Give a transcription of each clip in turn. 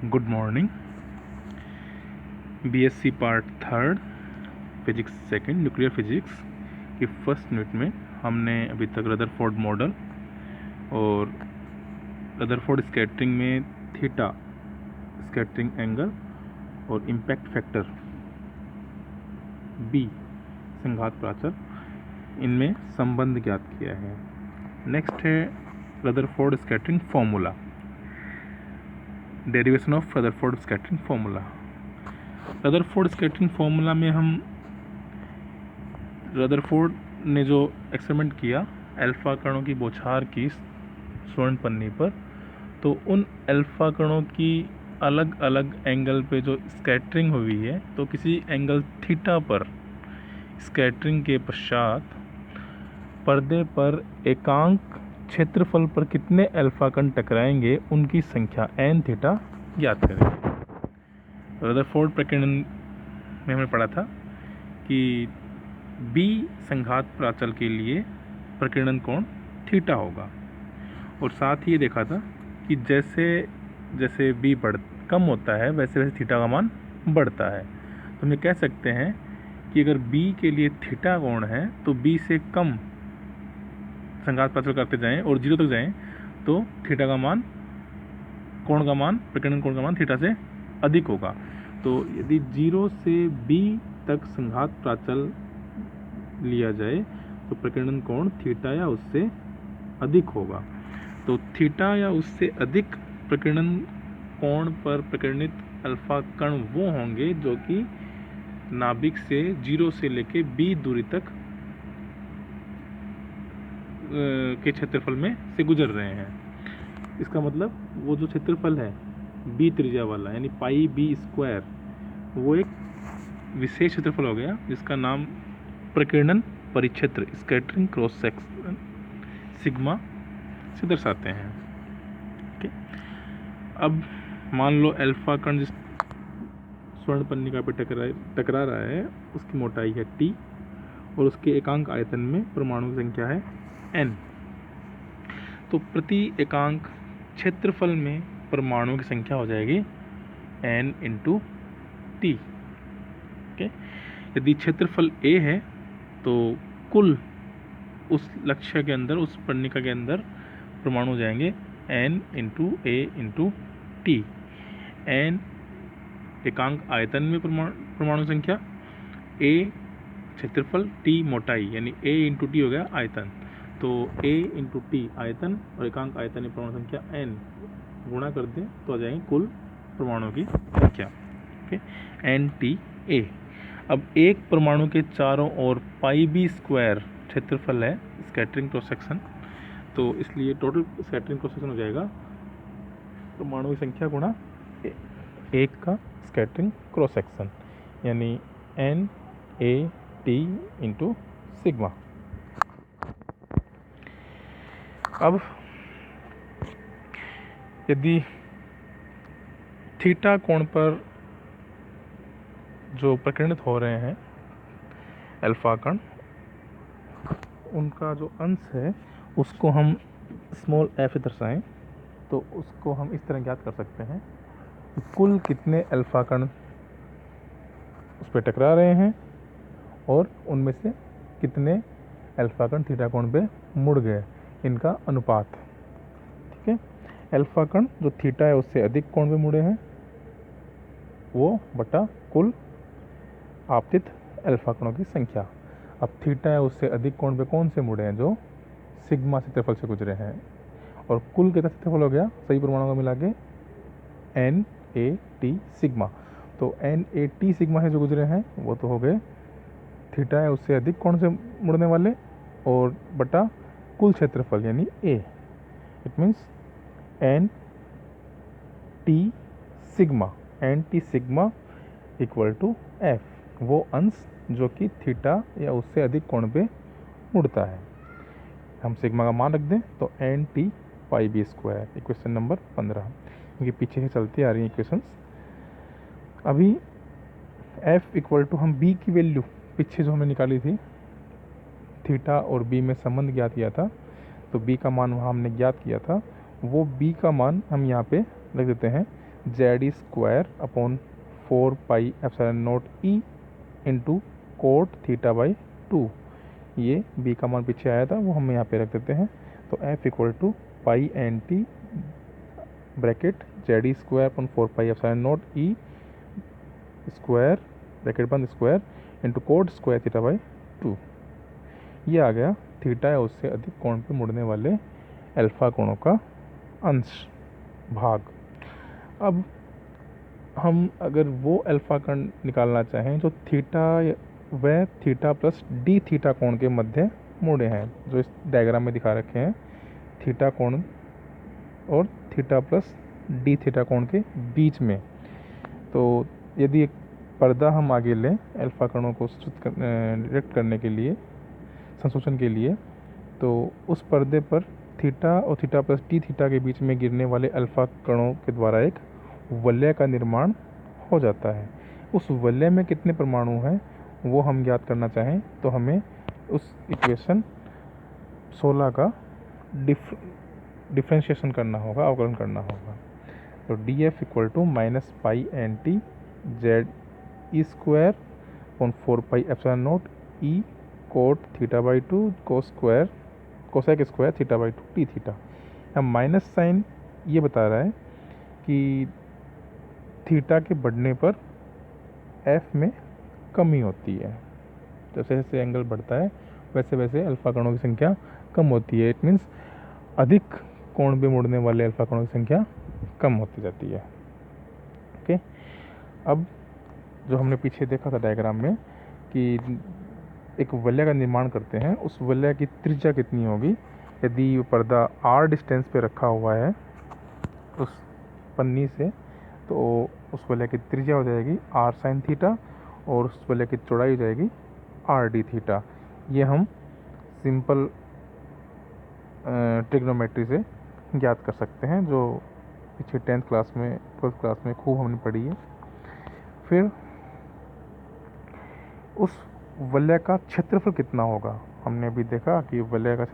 Good morning. BSc part third physics second nuclear physics की first unit में हमने अभी तक रदरफोर्ड मॉडल और रदरफोर्ड स्कैटरिंग में थीटा स्कैटरिंग एंगल और इम्पैक्ट फैक्टर बी संघात प्राचल इनमें संबंध ज्ञात किया है। नेक्स्ट है Rutherford scattering formula, derivation of Rutherford scattering formula. Rutherford scattering formula में हम रदरफोर्ड ने जो एक्सपेरिमेंट किया अल्फा कणों की बौछार की स्वर्ण पन्नी पर, तो उन अल्फा कणों की अलग अलग एंगल पे जो स्कैटरिंग हुई है, तो किसी एंगल थीटा पर स्कैटरिंग के पश्चात पर्दे पर एकांक क्षेत्रफल पर कितने अल्फा कण टकराएंगे उनकी संख्या n थीटा ज्ञात करेंगे। रदरफोर्ड प्रकीर्णन में हमने पढ़ा था कि B संघात प्राचल के लिए प्रकीर्णन कोण थीटा होगा, और साथ ही ये देखा था कि जैसे जैसे B कम होता है वैसे वैसे थीटा का मान बढ़ता है। तो हम ये कह सकते हैं कि अगर B के लिए थीटा कोण है तो B से कम संघात प्राचल करते जाएं और 0 तक जाएं तो थीटा का मान प्रकीर्णन कोण का मान थीटा से अधिक होगा। तो यदि 0 से B तक संघात प्राचल लिया जाए तो प्रकीर्णन कोण थीटा या उससे अधिक होगा। तो थीटा या उससे अधिक प्रकीर्णन कोण पर प्रकीर्णित अल्फा कण वो होंगे जो कि नाभिक से 0 से लेके B दूरी तक के क्षेत्रफल में से गुजर रहे हैं। इसका मतलब वो जो क्षेत्रफल है B त्रिज्या वाला यानी पाई B स्क्वायर, वो एक विशेष क्षेत्रफल हो गया जिसका नाम प्रकीर्णन परिक्षेत्र स्कैटरिंग क्रॉस सेक्शन सिग्मा से दर्शाते हैं। ओके, अब मान लो अल्फा कण जिस स्वर्ण पन्निका पे टकरा रहा है उसकी मोटाई है t और उसके एकांक आयतन में परमाणु की संख्या है n। तो प्रति एकांक क्षेत्रफल में परमाणुओं की संख्या हो जाएगी n × t। ओके, यदि क्षेत्रफल a है तो कुल उस लक्ष्य के अंदर, उस पन्निका के अंदर परमाणु हो जाएंगे n × a × t। n एकांक आयतन में परमाणु संख्या, a क्षेत्रफल, t मोटाई यानी a × t हो गया आयतन। तो a × t आयतन और एकांक आयतन में परमाणु संख्या n गुणा कर दें तो आ जाएंगे कुल परमाणुओं की संख्या। Okay, NTA। अब एक परमाणु के चारों ओर पाई B स्क्वायर क्षेत्रफल है स्कैटरिंग क्रॉस सेक्शन, तो इसलिए टोटल स्कैटरिंग क्रॉस सेक्शन हो जाएगा परमाणु की संख्या गुणा एक का स्कैटरिंग क्रॉस सेक्शन यानी NAT × सिग्मा। अब यदि थीटा कोण पर जो प्रकीर्णित हो रहे हैं अल्फा कण, उनका जो अंश है उसको हम स्मॉल f दर्शाएं तो उसको हम इस तरह ज्ञात कर सकते हैं कि कुल कितने अल्फा कण उस पर टकरा रहे हैं और उनमें से कितने अल्फा कण थीटा कोण पे मुड़ गए, इनका अनुपात। ठीक है, अल्फा कण जो थीटा है उससे अधिक कोण पे मुड़े हैं वो बटा कुल आपतित अल्फा कणों की संख्या। अब थीटा है उससे अधिक कोण पे कौन से मुड़े हैं, जो सिग्मा क्षेत्रफल से गुजरे हैं, और कुल कितना क्षेत्रफल हो गया सही परमाणु को मिला के NAT सिग्मा। तो NAT सिग्मा से जो गुजरे हैं वो तो हो गए थीटा है उससे अधिक कोण से मुड़ने वाले और बटा कुल क्षेत्रफल यानी A। It means NT sigma equal to F, वो अंश जो कि थीटा या उससे अधिक कोण पे मुड़ता है। हम सिग्मा का मान रख दें तो NT पाई B स्क्वायर, इक्वेशन नंबर 15, क्योंकि पीछे से चलती आ रही हैं इक्वेशंस। अभी F इक्वल टू हम B की वैल्यू पीछे जो हमने निकाली थी थीटा और B में संबंध ज्ञात किया था, तो B का मान वहाँ हमने ज्ञात किया था, वो B का मान हम यहाँ पे रख देते हैं जेड² अपॉन 4πε0 E इंटू कोट θ/2। ये b का मान पीछे आया था, वो हम यहाँ पे रख देते हैं। तो f equal to pi N T bracket जेड² अपॉन 4πε0 E स्क्वायर ब्रैकेट बंद स्क्वायर इंटू कोट स्क्वायर θ/2। ये आ गया थीटा या उससे अधिक कोण पे मुड़ने वाले अल्फा कोणों का अंश भाग। अब हम अगर वो अल्फा कोण निकालना चाहें जो थीटा व थीटा प्लस डी थीटा कोण के मध्य मुड़े हैं, जो इस डायग्राम में दिखा रखे हैं, थीटा कोण और थीटा प्लस डी थीटा कोण के बीच में। तो यदि एक पर्दा हम आगे लें अल्फा कोणों को डिटेक्ट करने के लिए, संशोधन के लिए, तो उस पर्दे पर थीटा और थीटा प्लस डी थीटा के बीच में गिरने वाले अल्फा कणों के द्वारा एक वलय का निर्माण हो जाता है। उस वलय में कितने परमाणु हैं वो हम ज्ञात करना चाहें तो हमें उस इक्वेशन 16 का डिफ्रेंशिएशन करना होगा, अवकलन करना होगा। तो D F equal to minus pi N T Z E² upon 4πε0 E cot θ/2 cosec square θ/2 D theta. अब माइनस साइन ये बता रहा है कि थीटा के बढ़ने पर एफ में कमी होती है। जैसे जैसे एंगल बढ़ता है वैसे वैसे अल्फा कणों की संख्या कम होती है। इट मीन्स अधिक कोण पे मुड़ने वाले अल्फा कणों की संख्या कम होती जाती है। ओके, अब जो हमने पीछे देखा था डायग्राम में कि एक वलय का निर्माण करते हैं, उस वलय की त्रिज्या कितनी होगी। यदि पर्दा r डिस्टेंस पे रखा हुआ है उस पन्नी से, तो उस वलय की त्रिज्या हो जाएगी r sin थीटा और उस वलय की चौड़ाई हो जाएगी r d थीटा। ये हम सिंपल ट्रिग्नोमेट्री से ज्ञात कर सकते हैं, जो पीछे 10th क्लास में 12th क्लास में खूब हमने पढ़ी है। फिर उस वलय का क्षेत्रफल कितना होगा, हमने अभी देखा कि वलय का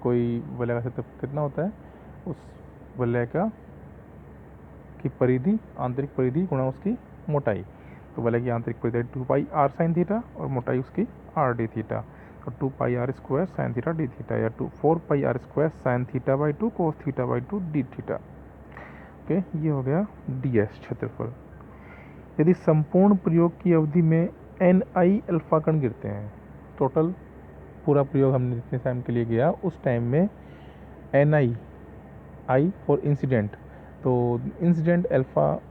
क्षेत्रफल कितना होता है, उस वलय की परिधि, आंतरिक परिधि गुणा उसकी मोटाई। तो वलय की आंतरिक परिधि 2πr sin थीटा और मोटाई उसकी r d थीटा। तो 2πr² sin theta d theta या 4πr² sin θ/2 cos θ/2 d theta. Okay, ये हो गया ds क्षेत्रफल। यदि संपूर्ण प्रयोग की अवधि में ni अल्फा कण गिरते हैं, टोटल पूरा प्रयोग हमने जितने टाइम के लिए किया उस टाइम में ni फॉर इंसिडेंट, तो इंसिडेंट अल्फा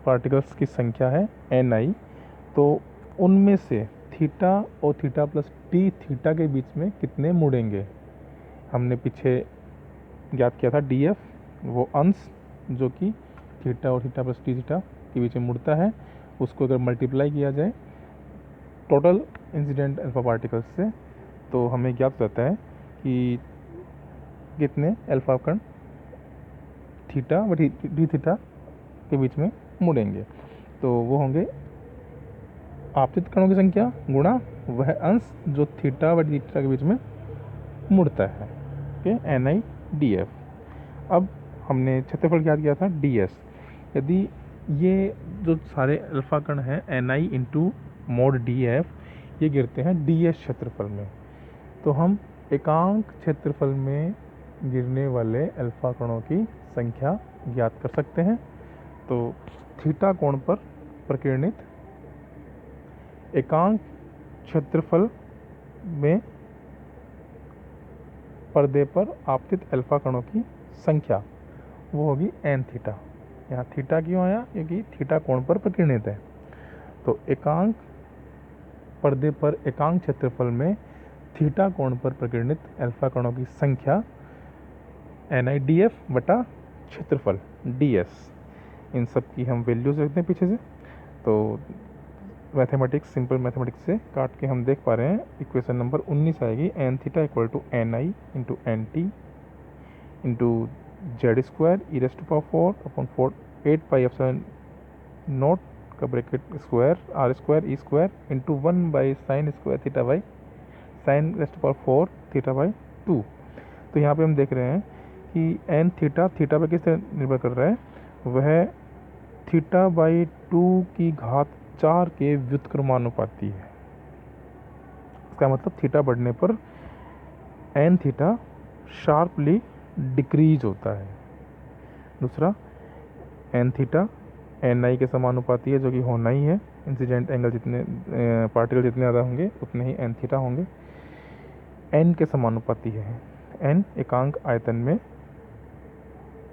पार्टिकल्स की संख्या है ni। तो उनमें से थीटा और थीटा प्लस डी थीटा के बीच में कितने मुड़ेंगे, हमने पीछे ज्ञात किया था df, वो अंश जो कि थीटा और थीटा प्लस डी थीटा के बीच में मुड़ता है, उसको अगर मल्टीप्लाई किया जाए टोटल इंसिडेंट अल्फा पार्टिकल्स से, तो हमें ज्ञात होता है कि कितने अल्फा कण थीटा व डी थीटा के बीच में मुड़ेंगे। तो वो होंगे आपतित कणों की संख्या गुणा वह अंश जो थीटा व डी थीटा के बीच में मुड़ता है। Okay, NiDF। अब हमने क्षेत्रफल ज्ञात किया था ds। यदि ये जो सारे अल्फा कण हैं Ni इंटू मोड DF, ये गिरते हैं ds क्षेत्रफल में, तो हम एकांक क्षेत्रफल में गिरने वाले अल्फा कणों की संख्या ज्ञात कर सकते हैं। तो थीटा कोण पर प्रकीर्णित एकांक क्षेत्रफल में पर्दे पर आपतित अल्फा कणों की संख्या वो होगी n थीटा। यहाँ थीटा क्यों आया, क्योंकि थीटा कोण पर प्रकीर्णित है। तो एकांक पर्दे पर एकांक क्षेत्रफल में थीटा कोण पर प्रकीर्णित अल्फा कणों की संख्या NiDF बटा क्षेत्रफल ds। इन सब की हम वैल्यूज रखते हैं पीछे से। तो मैथमेटिक्स, सिंपल मैथमेटिक्स से काट के हम देख पा रहे हैं इक्वेशन नंबर 19 आएगी n theta equal to Ni into NT into Z² e⁴ upon 8πε0 का bracket square r² E² into 1/sin² θ/sin⁴ θ/2। तो यहाँ पे हम देख रहे हैं कि n थीटा पे किस तरह निर्भर कर रहा है, वह थीटा बाई 2 की घात 4 के व्युत्क्रमानुपाती है। इसका मतलब थीटा बढ़ने पर एन थीटा शार्पली डिक्रीज होता है। दूसरा, एन थीटा एन आई के समानुपाती है, जो कि होना ही है। इंसिडेंट एंगल जितने पार्टिकल जितने ज़्यादा होंगे उतने ही एन थीटा होंगे। एन के समानुपाती है। एन एकांक आयतन में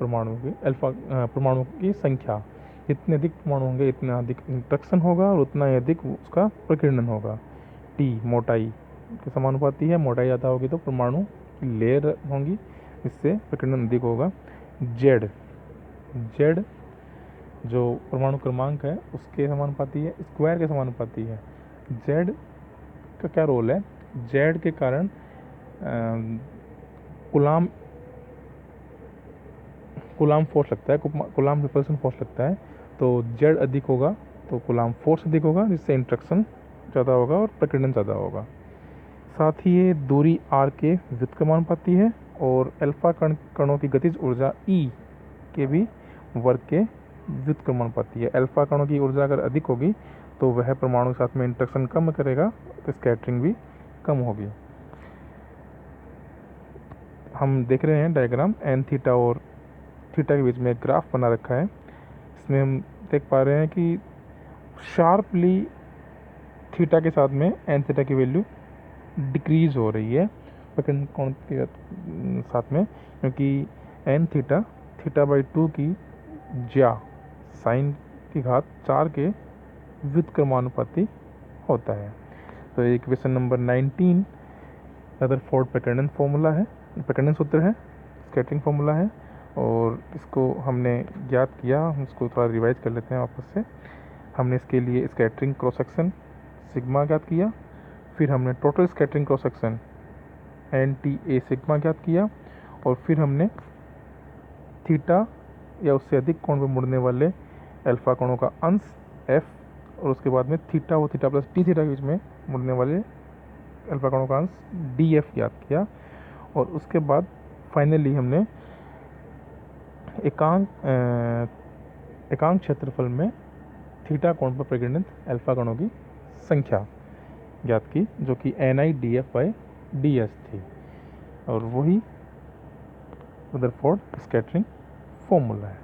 परमाणु की परमाणु की संख्या, जितने अधिक परमाणु होंगे इतना अधिक इंट्रैक्शन होगा और उतना ही अधिक उसका प्रकीर्णन होगा। टी मोटाई के समानुपाती है, मोटाई ज़्यादा होगी तो परमाणु की लेयर होंगी, इससे प्रकीर्णन अधिक होगा। जेड जो परमाणु क्रमांक है उसके समानुपाती है, स्क्वायर के समानुपाती है। जेड का क्या रोल है? जेड के कारण कुलाम फोर्स लगता है, कुलाम रिपल्सन फोर्स लगता है। तो जेड अधिक होगा तो कुलाम फोर्स अधिक होगा, जिससे इंट्रैक्शन ज़्यादा होगा और प्रकीर्णन ज़्यादा होगा। साथ ही ये दूरी आर के व्युत्क्रमानुपाती है और अल्फा कणों की गतिज ऊर्जा ई के भी वर्ग के व्युत्क्रमानुपाती है। अल्फा कणों की ऊर्जा अगर अधिक होगी तो वह परमाणु के साथ में इंट्रैक्शन कम करेगा, तो स्कैटरिंग भी कम होगी। हम देख रहे हैं डायग्राम, एन थीटा और थीटा के बीच में एक ग्राफ बना रखा है। इसमें हम देख पा रहे हैं कि शार्पली थीटा के साथ में एन थीटा की वैल्यू डिक्रीज हो रही है प्रकीर्णन कोण के साथ में, क्योंकि एन थीटा बाई 2 की ज्या साइन की घात 4 के व्युत्क्रमानुपाती होता है। तो एक क्वेश्चन नंबर 19 रदरफोर्ड प्रकीर्णन फॉर्मूला है, प्रकीर्णन सूत्र है, स्कैटरिंग फॉर्मूला है, और इसको हमने ज्ञात किया। हम इसको थोड़ा रिवाइज कर लेते हैं वापस से। हमने इसके लिए स्कैटरिंग क्रॉस सेक्शन सिग्मा ज्ञात किया, फिर हमने total scattering cross section N T A sigma ज्ञात किया, और फिर हमने थीटा या उससे अधिक कोण पर मुड़ने वाले अल्फा कोणों का अंश एफ, और उसके बाद में थीटा और थीटा प्लस टी थीटा के बीच में मुड़ने वाले अल्फा कोणों का अंश डी एफ ज्ञात किया। और उसके बाद फाइनली हमने एकांक क्षेत्रफल में थीटा कोण पर प्रकीर्णित अल्फा कणों की संख्या ज्ञात की, जो कि NIDF/DS थी, और वही रदरफोर्ड स्कैटरिंग फॉर्मूला है।